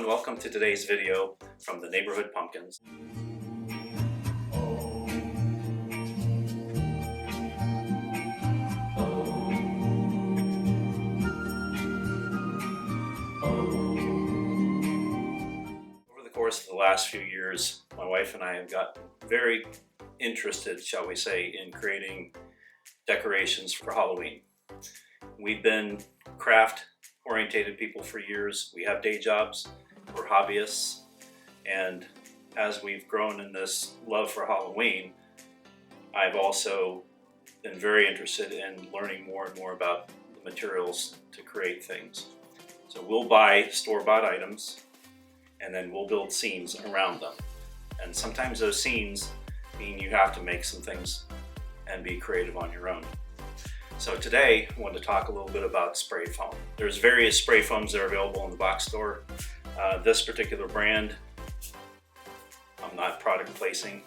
and welcome to today's video from the Neighborhood Pumpkins. Over the course of the last few years, my wife and I have gotten very interested, shall we say, in creating decorations for Halloween. We've been craft-oriented people for years. We have day jobs, we're hobbyists, and as we've grown in this love for Halloween, I've also been very interested in learning more and more about the materials to create things. So we'll buy store-bought items, and then we'll build scenes around them. And sometimes those scenes mean you have to make some things and be creative on your own. So today I wanted to talk a little bit about spray foam. There's various spray foams that are available in the box store. This particular brand, I'm not product placing,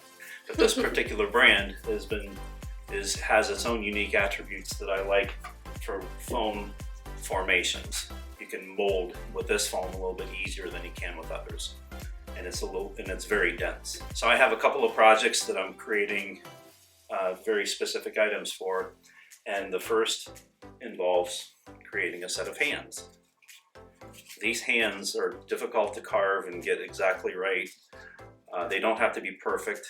but this particular brand has its own unique attributes that I like for foam formations. You can mold with this foam a little bit easier than you can with others, and it's very dense. So I have a couple of projects that I'm creating very specific items for, and the first involves creating a set of hands. These hands are difficult to carve and get exactly right. They don't have to be perfect.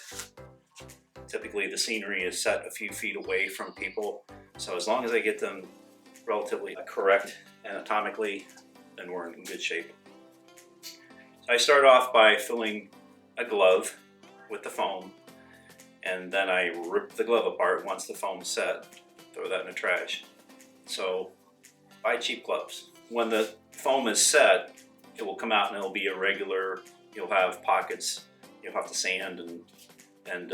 Typically the scenery is set a few feet away from people, so as long as I get them relatively correct anatomically, then we're in good shape. So I start off by filling a glove with the foam, and then I rip the glove apart once the foam's set, throw that in the trash. So buy cheap gloves. When the foam is set, it will come out and it'll be irregular. You'll have pockets. You'll have to sand and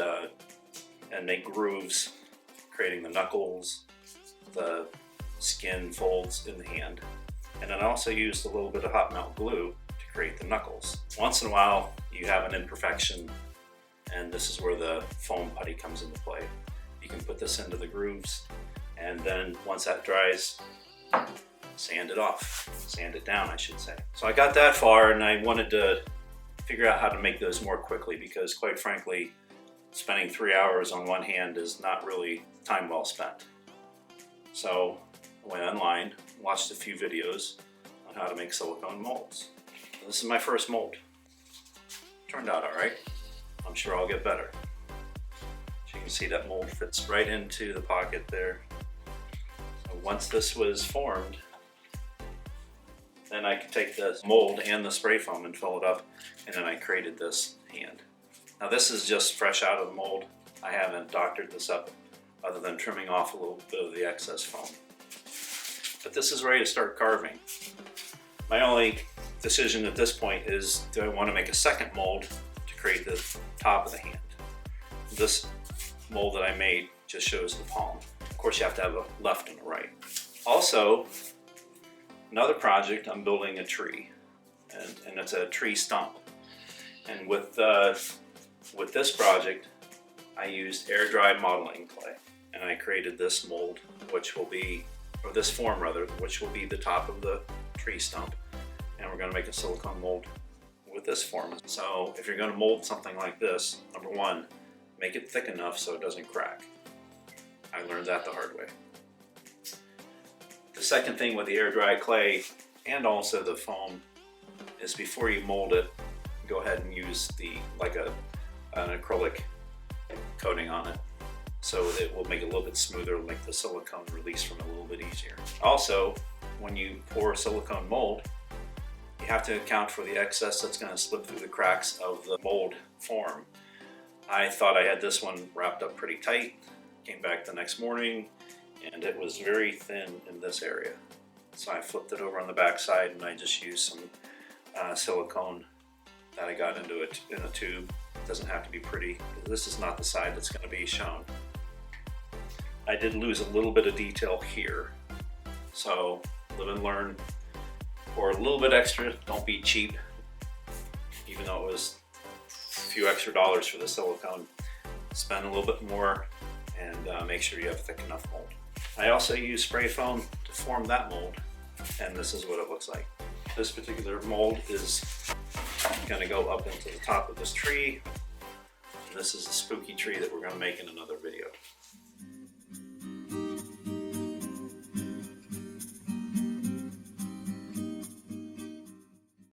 make grooves, creating the knuckles, the skin folds in the hand. And then I also used a little bit of hot melt glue to create the knuckles. Once in a while, you have an imperfection, and this is where the foam putty comes into play. You can put this into the grooves, and then once that dries, sand it down, I should say. So I got that far, and I wanted to figure out how to make those more quickly, because quite frankly, spending 3 hours on one hand is not really time well spent. So I went online, watched a few videos on how to make silicone molds. So this is my first mold. Turned out all right. I'm sure I'll get better. As you can see, that mold fits right into the pocket there. So once this was formed, then I could take the mold and the spray foam and fill it up, and then I created this hand. Now this is just fresh out of the mold. I haven't doctored this up other than trimming off a little bit of the excess foam. But this is ready to start carving. My only decision at this point is, do I want to make a second mold to create the top of the hand? This mold that I made just shows the palm. Of course, you have to have a left and a right. Also, another project, I'm building a tree, and it's a tree stump. And with this project, I used air-dried modeling clay, and I created this mold, which will be, or this form rather, which will be the top of the tree stump. And we're going to make a silicone mold with this form. So if you're going to mold something like this, number one, make it thick enough so it doesn't crack. I learned that the hard way. The second thing with the air-dry clay and also the foam is, before you mold it, go ahead and use an acrylic coating on it, so it will make it a little bit smoother, it'll make the silicone release from it a little bit easier. Also, when you pour silicone mold, you have to account for the excess that's going to slip through the cracks of the mold form. I thought I had this one wrapped up pretty tight. Came back the next morning and it was very thin in this area. So I flipped it over on the back side, and I just used some silicone that I got into it in a tube. It doesn't have to be pretty. This is not the side that's going to be shown. I did lose a little bit of detail here. So live and learn. Pour a little bit extra, don't be cheap. Even though it was a few extra dollars for the silicone, spend a little bit more and make sure you have thick enough mold. I also use spray foam to form that mold, and this is what it looks like. This particular mold is Gonna go up into the top of this tree. And this is a spooky tree that we're gonna make in another video.